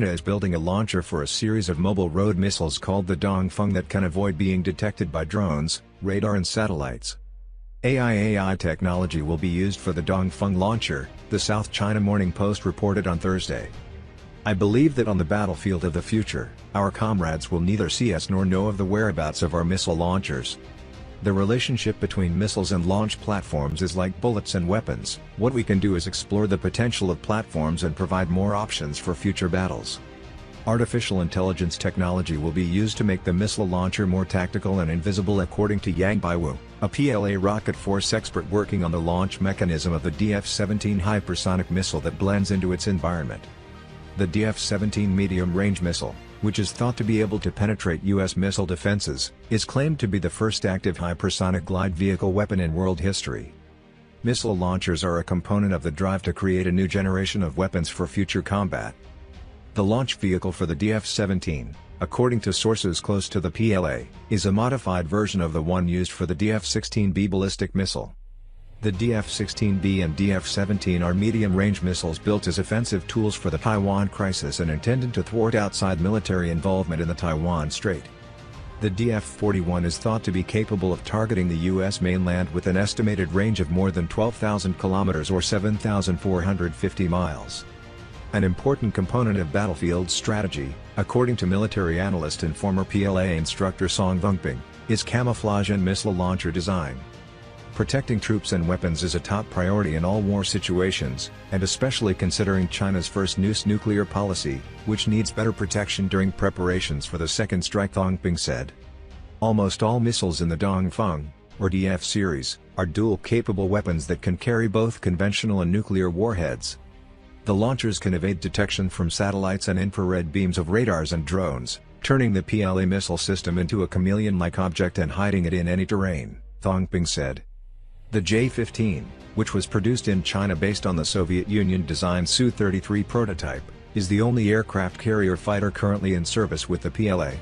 China is building a launcher for a series of mobile road missiles called the Dongfeng that can avoid being detected by drones, radar and satellites. AI technology will be used for the Dongfeng launcher, the South China Morning Post reported on Thursday. I believe that on the battlefield of the future, our comrades will neither see us nor know of the whereabouts of our missile launchers. The relationship between missiles and launch platforms is like bullets and weapons. What we can do is explore the potential of platforms and provide more options for future battles. Artificial intelligence technology will be used to make the missile launcher more tactical and invisible, according to Yang Baiwu, a PLA rocket force expert working on the launch mechanism of the DF-17 hypersonic missile that blends into its environment. The DF-17 medium-range missile, which is thought to be able to penetrate U.S. missile defenses, is claimed to be the first active hypersonic glide vehicle weapon in world history. Missile launchers are a component of the drive to create a new generation of weapons for future combat. The launch vehicle for the DF-17, according to sources close to the PLA, is a modified version of the one used for the DF-16B ballistic missile. The DF-16B and DF-17 are medium-range missiles built as offensive tools for the Taiwan crisis and intended to thwart outside military involvement in the Taiwan Strait. The DF-41 is thought to be capable of targeting the U.S. mainland with an estimated range of more than 12,000 kilometers or 7,450 miles. An important component of battlefield strategy, according to military analyst and former PLA instructor Song Dongfeng, is camouflage and missile launcher design. Protecting troops and weapons is a top priority in all war situations, and especially considering China's first nuclear policy, which needs better protection during preparations for the second strike, Dongfeng said. Almost all missiles in the Dongfeng, or DF series, are dual-capable weapons that can carry both conventional and nuclear warheads. The launchers can evade detection from satellites and infrared beams of radars and drones, turning the PLA missile system into a chameleon-like object and hiding it in any terrain, Dongfeng said. The J-15, which was produced in China based on the Soviet Union-designed Su-33 prototype, is the only aircraft carrier fighter currently in service with the PLA.